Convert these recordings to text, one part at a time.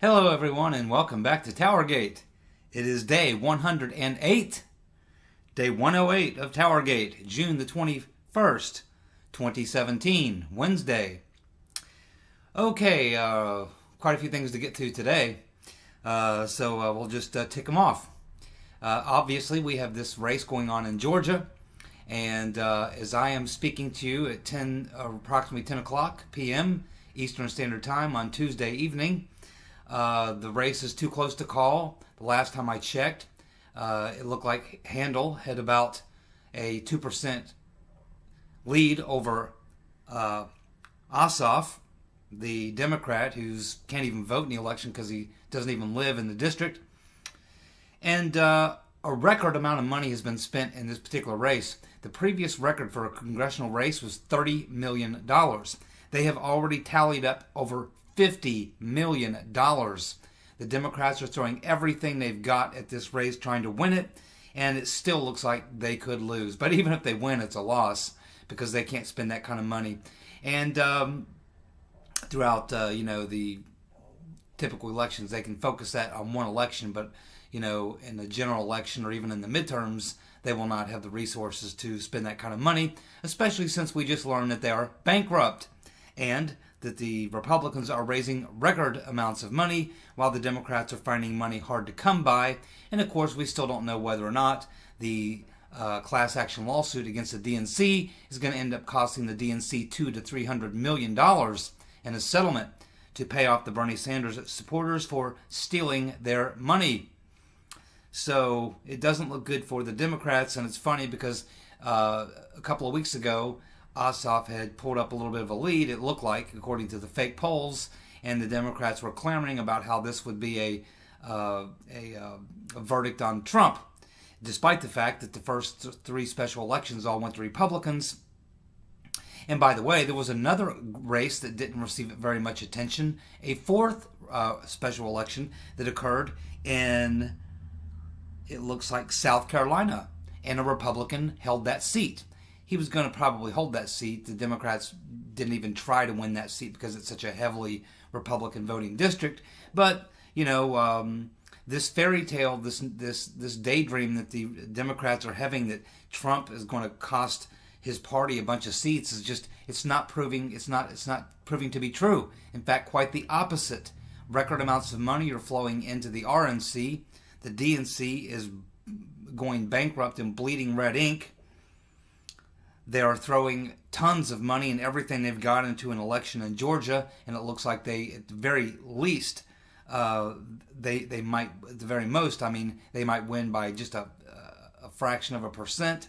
Hello, everyone, and welcome back to TowerGate. It is day 108, day 108 of TowerGate, June the 21st, 2017, Wednesday. Okay, quite a few things to get to today, so we'll just tick them off. Obviously, we have this race going on in Georgia, and as I am speaking to you at approximately 10 o'clock p.m. Eastern Standard Time on Tuesday evening, the race is too close to call. The last time I checked, it looked like Handel had about a 2% lead over Ossoff, the Democrat who can't even vote in the election because he doesn't even live in the district. And a record amount of money has been spent in this particular race. The previous record for a congressional race was $30 million. They have already tallied up over $50 million. The Democrats are throwing everything they've got at this race trying to win it, and it still looks like they could lose. But even if they win, it's a loss because they can't spend that kind of money. And throughout, the typical elections, they can focus that on one election, but in the general election or even in the midterms, they will not have the resources to spend that kind of money, especially since we just learned that they are bankrupt and that the Republicans are raising record amounts of money while the Democrats are finding money hard to come by. And of course, we still don't know whether or not the class action lawsuit against the DNC is going to end up costing the DNC $200 to $300 million in a settlement to pay off the Bernie Sanders supporters for stealing their money. So it doesn't look good for the Democrats, and it's funny because a couple of weeks ago, Ossoff had pulled up a little bit of a lead, it looked like, according to the fake polls, and the Democrats were clamoring about how this would be a verdict on Trump, despite the fact that the first three special elections all went to Republicans. And by the way, there was another race that didn't receive very much attention, a fourth special election that occurred in, it looks like, South Carolina, and a Republican held that seat. He was going to probably hold that seat. The Democrats didn't even try to win that seat because it's such a heavily Republican voting district. But this fairy tale, this daydream that the Democrats are having that Trump is going to cost his party a bunch of seats is it's not proving to be true. In fact, quite the opposite. Record amounts of money are flowing into the RNC. The DNC is going bankrupt and bleeding red ink. They are throwing tons of money and everything they've got into an election in Georgia, and it looks like they, at the very least, they might, at the very most, they might win by just a fraction of a percent.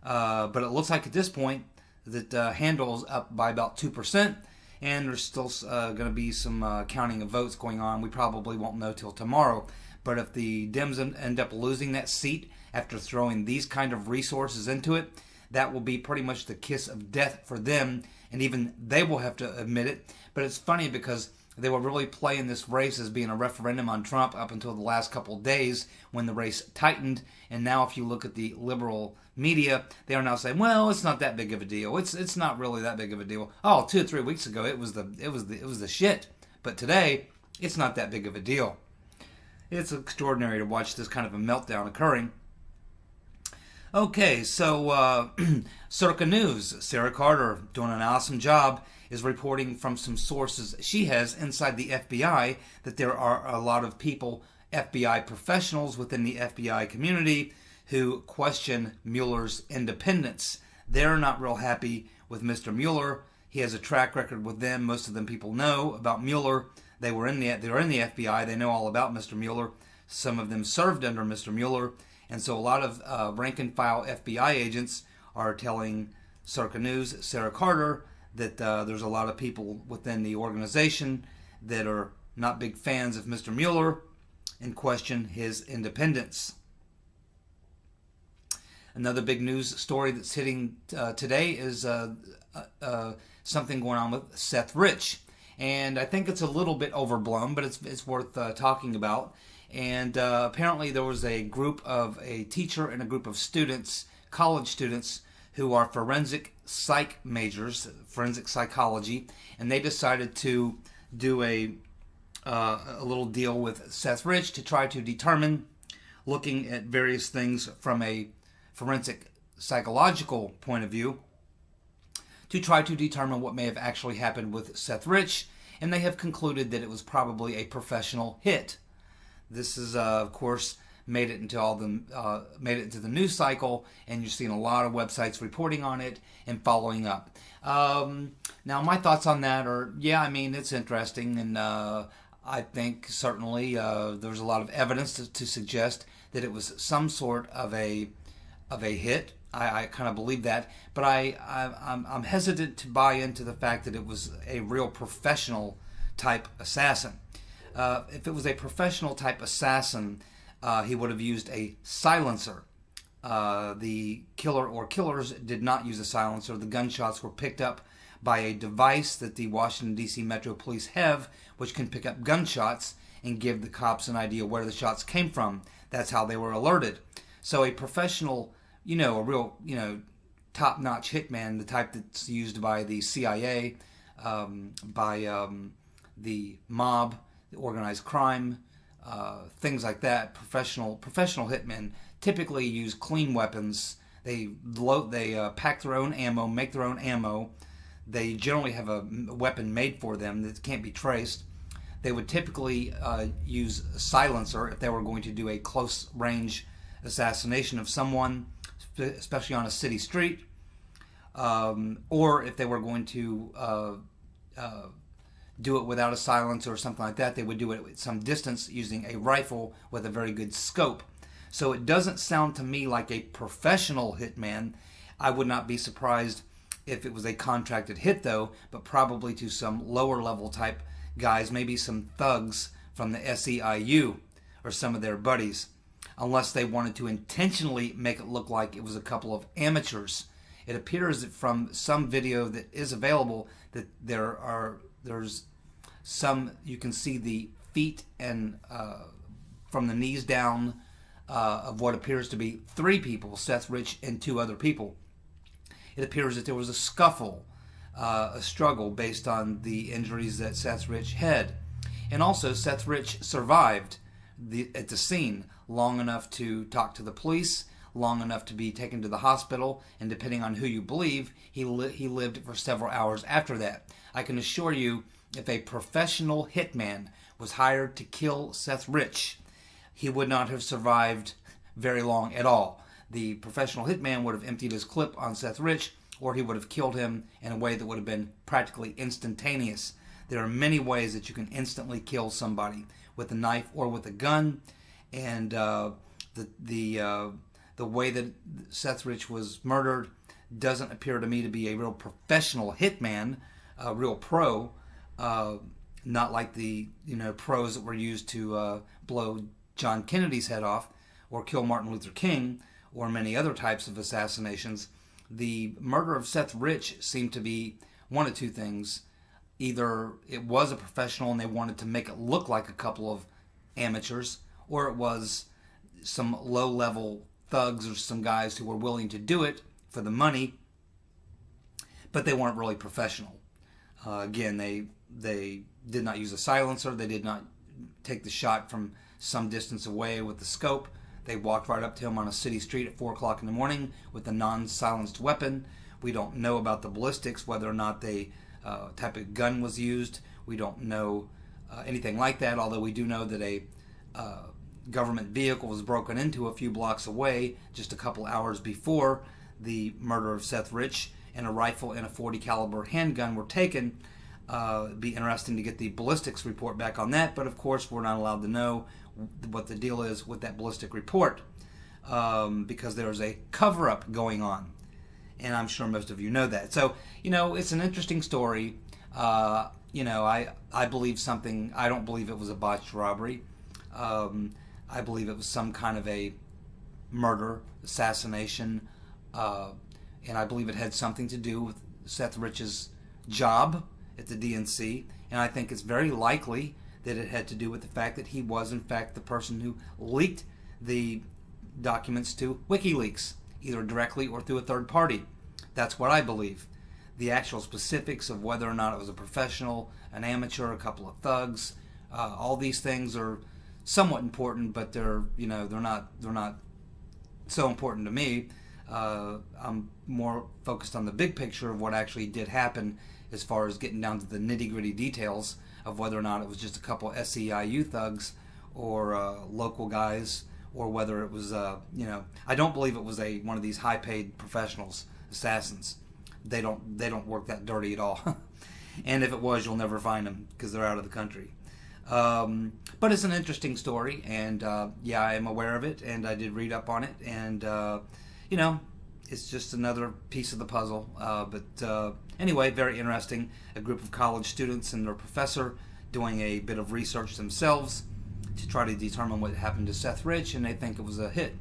But it looks like at this point that Handel's up by about 2%, and there's still going to be some counting of votes going on. We probably won't know till tomorrow. But if the Dems end up losing that seat after throwing these kind of resources into it, that will be pretty much the kiss of death for them, and even they will have to admit it. But it's funny because they were really playing this race as being a referendum on Trump up until the last couple of days when the race tightened. And now if you look at the liberal media, they are now saying, well, it's not that big of a deal. It's not really that big of a deal. Oh, 2 or 3 weeks ago it was the shit. But today it's not that big of a deal. It's extraordinary to watch this kind of a meltdown occurring. Okay, so Circa News, Sarah Carter, doing an awesome job, is reporting from some sources she has inside the FBI that there are a lot of people, FBI professionals within the FBI community, who question Mueller's independence. They're not real happy with Mr. Mueller. He has a track record with them. Most of them people know about Mueller. They were in the FBI. They know all about Mr. Mueller. Some of them served under Mr. Mueller. And so a lot of rank-and-file FBI agents are telling Circa News, Sarah Carter, that there's a lot of people within the organization that are not big fans of Mr. Mueller and question his independence. Another big news story that's hitting today is something going on with Seth Rich. And I think it's a little bit overblown, but it's worth talking about. And apparently there was a teacher and a group of students, college students, who are forensic psych majors, forensic psychology, and they decided to do a a little deal with Seth Rich to try to determine, looking at various things from a forensic psychological point of view, to try to determine what may have actually happened with Seth Rich, and they have concluded that it was probably a professional hit. This is, of course, made it into the news cycle, and you're seeing a lot of websites reporting on it and following up. Now, my thoughts on that are, yeah, I mean, it's interesting, and I think certainly there's a lot of evidence to suggest that it was some sort of a hit. I kind of believe that, but I'm hesitant to buy into the fact that it was a real professional type assassin. If it was a professional type assassin, he would have used a silencer. The killer or killers did not use a silencer. The gunshots were picked up by a device that the Washington, D.C. Metro Police have, which can pick up gunshots and give the cops an idea where the shots came from. That's how they were alerted. So a professional, a real, top-notch hitman, the type that's used by the CIA, by the mob, the organized crime, things like that. Professional hitmen typically use clean weapons. They pack their own ammo, make their own ammo. They generally have a weapon made for them that can't be traced. They would typically use a silencer if they were going to do a close-range assassination of someone, especially on a city street, or if they were going to do it without a silencer or something like that, they would do it at some distance using a rifle with a very good scope. So it doesn't sound to me like a professional hitman. I would not be surprised if it was a contracted hit, though, but probably to some lower level type guys, maybe some thugs from the SEIU or some of their buddies, unless they wanted to intentionally make it look like it was a couple of amateurs. It appears that from some video that is available that there's some, you can see the feet and from the knees down of what appears to be 3 people, Seth Rich and 2 other people. It appears that there was a scuffle, a struggle based on the injuries that Seth Rich had. And also, Seth Rich survived at the scene long enough to talk to the police, long enough to be taken to the hospital, and depending on who you believe, he lived for several hours after that. I can assure you, if a professional hitman was hired to kill Seth Rich, he would not have survived very long at all. The professional hitman would have emptied his clip on Seth Rich, or he would have killed him in a way that would have been practically instantaneous. There are many ways that you can instantly kill somebody, with a knife or with a gun, and the way that Seth Rich was murdered doesn't appear to me to be a real professional hitman, a real pro, not like the pros that were used to blow John Kennedy's head off or kill Martin Luther King or many other types of assassinations. The murder of Seth Rich seemed to be one of 2 things. Either it was a professional and they wanted to make it look like a couple of amateurs, or it was some low-level thugs or some guys who were willing to do it for the money, but they weren't really professional. Again, they did not use a silencer. They did not take the shot from some distance away with the scope. They walked right up to him on a city street at 4 o'clock in the morning with a non-silenced weapon. We don't know about the ballistics, whether or not type of gun was used. We don't know anything like that, although we do know that a government vehicle was broken into a few blocks away just a couple hours before the murder of Seth Rich, and a rifle and a .40 caliber handgun were taken. It'd be interesting to get the ballistics report back on that, but of course we're not allowed to know what the deal is with that ballistic report because there's a cover-up going on, and I'm sure most of you know that. So it's an interesting story. I believe something. I don't believe it was a botched robbery. I believe it was some kind of a murder, assassination, and I believe it had something to do with Seth Rich's job at the DNC, and I think it's very likely that it had to do with the fact that he was in fact the person who leaked the documents to WikiLeaks, either directly or through a third party. That's what I believe. The actual specifics of whether or not it was a professional, an amateur, a couple of thugs, All these things are somewhat important, but they're not so important to me. I'm more focused on the big picture of what actually did happen, as far as getting down to the nitty-gritty details of whether or not it was just a couple SEIU thugs or local guys, or whether it was I don't believe it was one of these high-paid professionals, assassins. They don't work that dirty at all. And if it was, you'll never find them because they're out of the country. But it's an interesting story, and yeah, I am aware of it, and I did read up on it, and it's just another piece of the puzzle. But anyway, very interesting. A group of college students and their professor doing a bit of research themselves to try to determine what happened to Seth Rich, and they think it was a hit.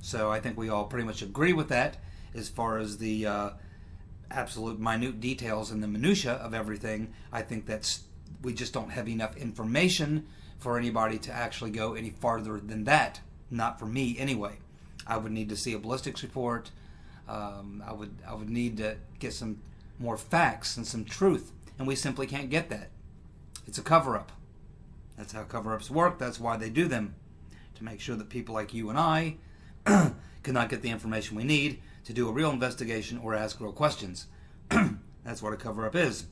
So I think we all pretty much agree with that as far as the absolute minute details and the minutia of everything. I think we just don't have enough information for anybody to actually go any farther than that. Not for me, anyway. I would need to see a ballistics report. I would need to get some more facts and some truth, and we simply can't get that. It's a cover-up. That's how cover-ups work. That's why they do them, to make sure that people like you and I cannot get the information we need to do a real investigation or ask real questions. That's what a cover-up is.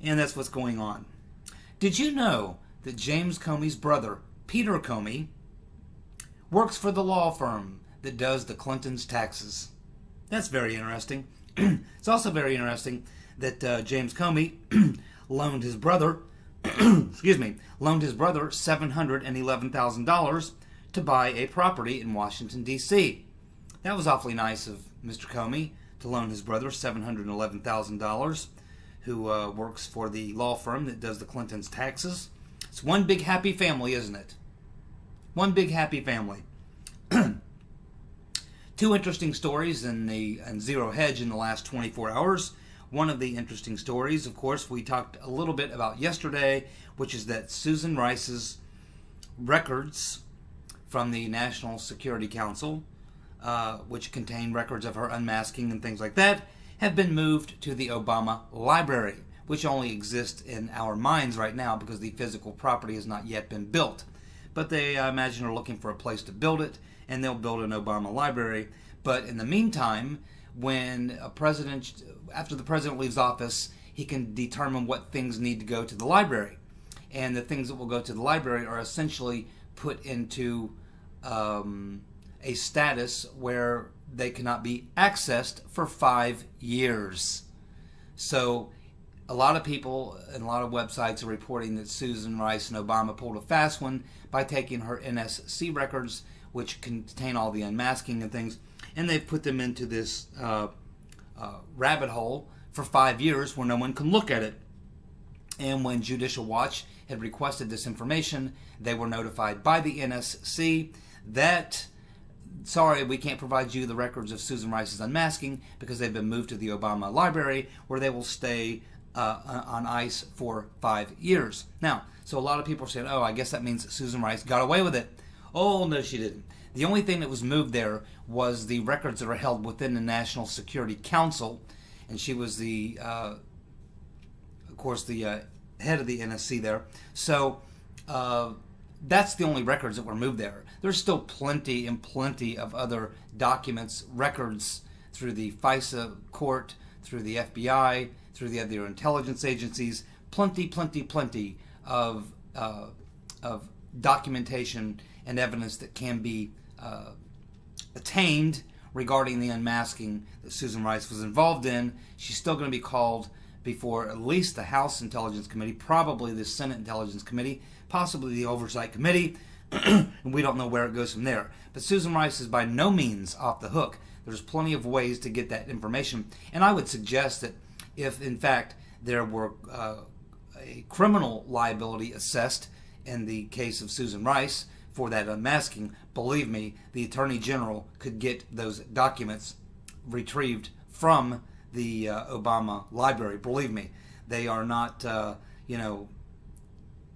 And that's what's going on. Did you know that James Comey's brother, Peter Comey, works for the law firm that does the Clintons' taxes? That's very interesting. It's also very interesting that James Comey loaned his brother $711,000 to buy a property in Washington, D.C. That was awfully nice of Mr. Comey to loan his brother $711,000, who works for the law firm that does the Clintons' taxes. It's one big happy family, isn't it? One big happy family. Two interesting stories in Zero Hedge in the last 24 hours. One of the interesting stories, of course, we talked a little bit about yesterday, which is that Susan Rice's records from the National Security Council, which contain records of her unmasking and things like that, have been moved to the Obama Library, which only exists in our minds right now because the physical property has not yet been built. But they, I imagine, are looking for a place to build it, and they'll build an Obama Library. But in the meantime, after the president leaves office, he can determine what things need to go to the library. And the things that will go to the library are essentially put into a status where they cannot be accessed for 5 years. So a lot of people and a lot of websites are reporting that Susan Rice and Obama pulled a fast one by taking her NSC records, which contain all the unmasking and things, and they've put them into this rabbit hole for 5 years where no one can look at it. And when Judicial Watch had requested this information, they were notified by the NSC that, sorry, we can't provide you the records of Susan Rice's unmasking because they've been moved to the Obama Library, where they will stay on ice for 5 years. Now, so a lot of people are saying, oh, I guess that means Susan Rice got away with it. Oh, no, she didn't. The only thing that was moved there was the records that are held within the National Security Council, and she was of course, the head of the NSC there. So that's the only records that were moved there. There's still plenty and plenty of other documents, records through the FISA court, through the FBI, through the other intelligence agencies. Plenty of documentation and evidence that can be attained regarding the unmasking that Susan Rice was involved in. She's still going to be called before at least the House Intelligence Committee, probably the Senate Intelligence Committee, possibly the Oversight Committee, and we don't know where it goes from there. But Susan Rice is by no means off the hook. There's plenty of ways to get that information, and I would suggest that if, in fact, there were a criminal liability assessed in the case of Susan Rice for that unmasking, believe me, the Attorney General could get those documents retrieved from the Obama Library. Believe me, they are not,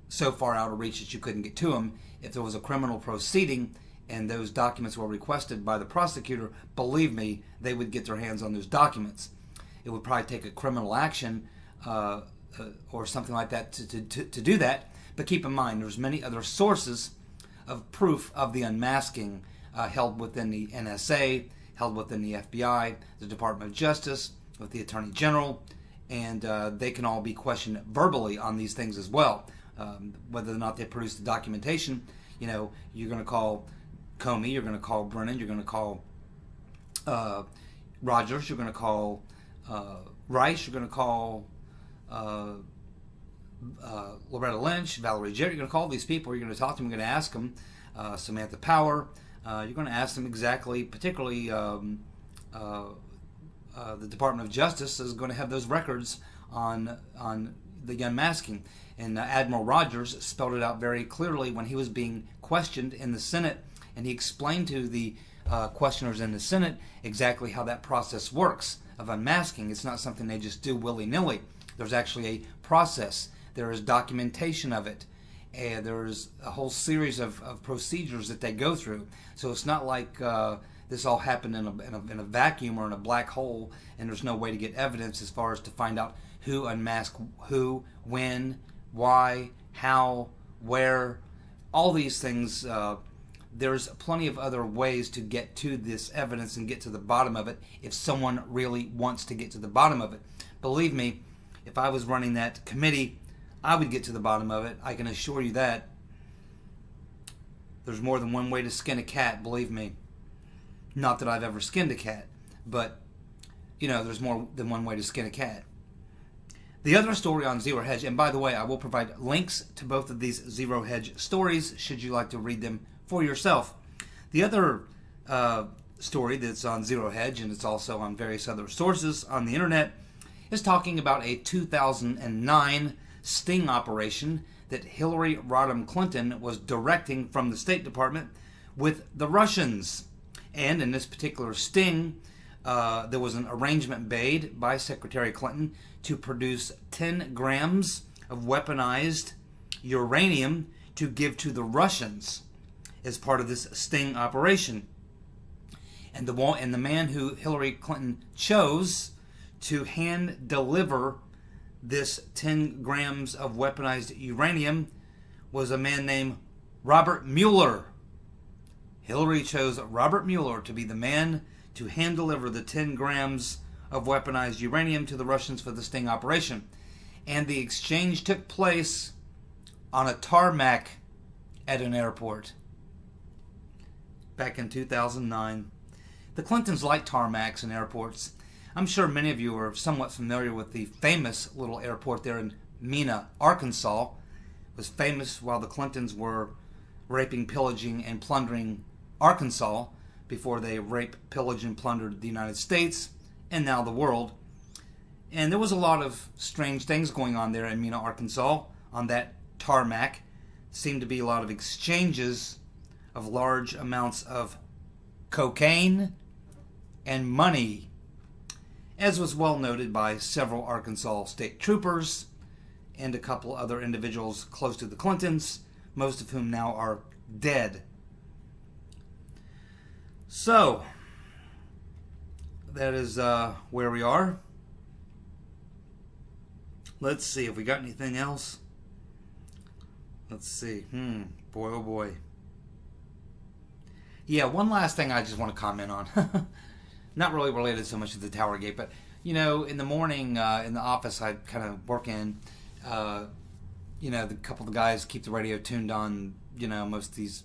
so far out of reach that you couldn't get to them. If there was a criminal proceeding and those documents were requested by the prosecutor, believe me, they would get their hands on those documents. It would probably take a criminal action or something like that to do that. But keep in mind, there's many other sources of proof of the unmasking held within the NSA, held within the FBI, the Department of Justice, with the Attorney General, and they can all be questioned verbally on these things as well. Whether or not they produce the documentation, you're going to call Comey, you're going to call Brennan, you're going to call Rogers, you're going to call Rice, you're going to call Loretta Lynch, Valerie Jarrett. You're going to call these people, you're going to talk to them, you're going to ask them, Samantha Power, you're going to ask them exactly, particularly the Department of Justice is going to have those records on the unmasking. And Admiral Rogers spelled it out very clearly when he was being questioned in the Senate, and he explained to the questioners in the Senate exactly how that process works of unmasking. It's not something they just do willy-nilly. There's actually a process. There is documentation of it. And there's a whole series of procedures that they go through. So it's not like this all happened in a vacuum or in a black hole, and there's no way to get evidence as far as to find out who unmasked who, when, why, how, where, all these things. There's plenty of other ways to get to this evidence and get to the bottom of it if someone really wants to get to the bottom of it. Believe me, if I was running that committee, I would get to the bottom of it. I can assure you that. There's more than one way to skin a cat, believe me. Not that I've ever skinned a cat, but, there's more than one way to skin a cat. The other story on Zero Hedge, and by the way, I will provide links to both of these Zero Hedge stories should you like to read them for yourself. The other story that's on Zero Hedge, and it's also on various other sources on the internet, is talking about a 2009 sting operation that Hillary Rodham Clinton was directing from the State Department with the Russians. And in this particular sting, there was an arrangement made by Secretary Clinton to produce 10 grams of weaponized uranium to give to the Russians as part of this sting operation. And the man who Hillary Clinton chose to hand deliver this 10 grams of weaponized uranium was a man named Robert Mueller. Hillary chose Robert Mueller to be the man to hand deliver the 10 grams of weaponized uranium to the Russians for the sting operation. And the exchange took place on a tarmac at an airport back in 2009. The Clintons like tarmacs and airports. I'm sure many of you are somewhat familiar with the famous little airport there in Mena, Arkansas. It was famous while the Clintons were raping, pillaging, and plundering Arkansas before they raped, pillaged, and plundered the United States and now the world. And there was a lot of strange things going on there in Mena, Arkansas on that tarmac. Seemed to be a lot of exchanges of large amounts of cocaine and money, as was well noted by several Arkansas state troopers and a couple other individuals close to the Clintons, most of whom now are dead. So, that is where we are. Let's see if we got anything else. Let's see. Boy, oh boy. Yeah, one last thing I just want to comment on. Not really related so much to the TowerGate, but, in the morning in the office I kind of work in, the couple of the guys keep the radio tuned on, most of these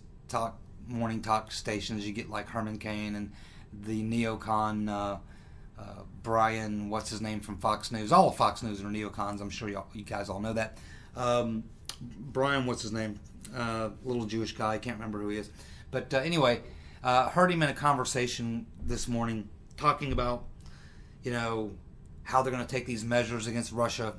morning talk stations. You get like Herman Cain and the neocon Brian, what's his name, from Fox News. All of Fox News are neocons. I'm sure you guys all know that. Brian, what's his name? Little Jewish guy. I can't remember who he is. But anyway, heard him in a conversation this morning talking about, how they're going to take these measures against Russia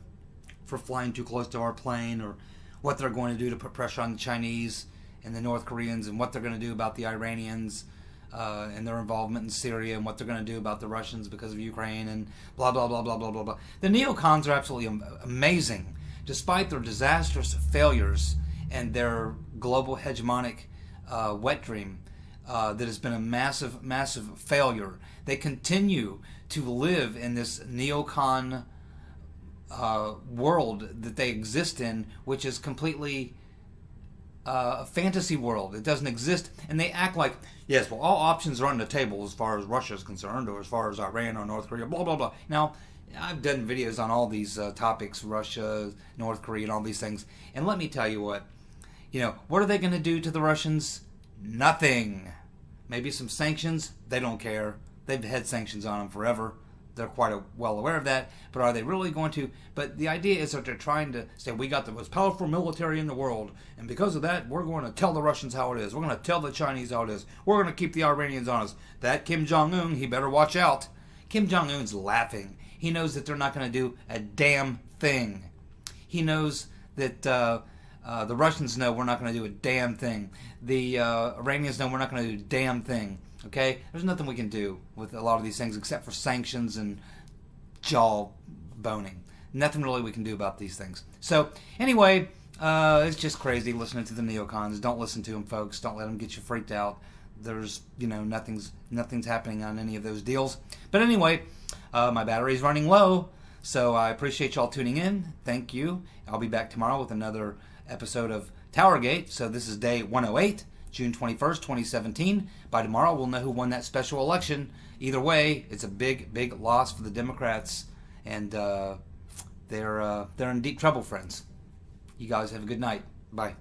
for flying too close to our plane, or what they're going to do to put pressure on the Chinese and the North Koreans, and what they're going to do about the Iranians and their involvement in Syria, and what they're going to do about the Russians because of Ukraine, and blah, blah, blah, blah, blah, blah, blah. The neocons are absolutely amazing. Despite their disastrous failures and their global hegemonic wet dream that has been a massive, massive failure, they continue to live in this neocon world that they exist in, which is completely a fantasy world. It doesn't exist, and they act like, yes, well, all options are on the table as far as Russia is concerned, or as far as Iran or North Korea, blah blah blah. Now, I've done videos on all these topics, Russia, North Korea, and all these things, and let me tell you what, what are they going to do to the Russians? Nothing. Maybe some sanctions. They don't care. They've had sanctions on them forever. They're quite well aware of that, but are they really going to? But the idea is that they're trying to say, we got the most powerful military in the world, and because of that, we're going to tell the Russians how it is. We're going to tell the Chinese how it is. We're going to keep the Iranians on us. That Kim Jong-un, he better watch out. Kim Jong-un's laughing. He knows that they're not going to do a damn thing. He knows that the Russians know we're not going to do a damn thing. The Iranians know we're not going to do a damn thing. Okay? There's nothing we can do with a lot of these things except for sanctions and jaw boning. Nothing really we can do about these things. So, anyway, it's just crazy listening to the neocons. Don't listen to them, folks. Don't let them get you freaked out. There's, nothing's happening on any of those deals. But anyway, my battery's running low, so I appreciate y'all tuning in. Thank you. I'll be back tomorrow with another episode of TowerGate. So this is day 108. June 21st, 2017. By tomorrow, we'll know who won that special election. Either way, it's a big, big loss for the Democrats, and they're in deep trouble, friends. You guys have a good night. Bye.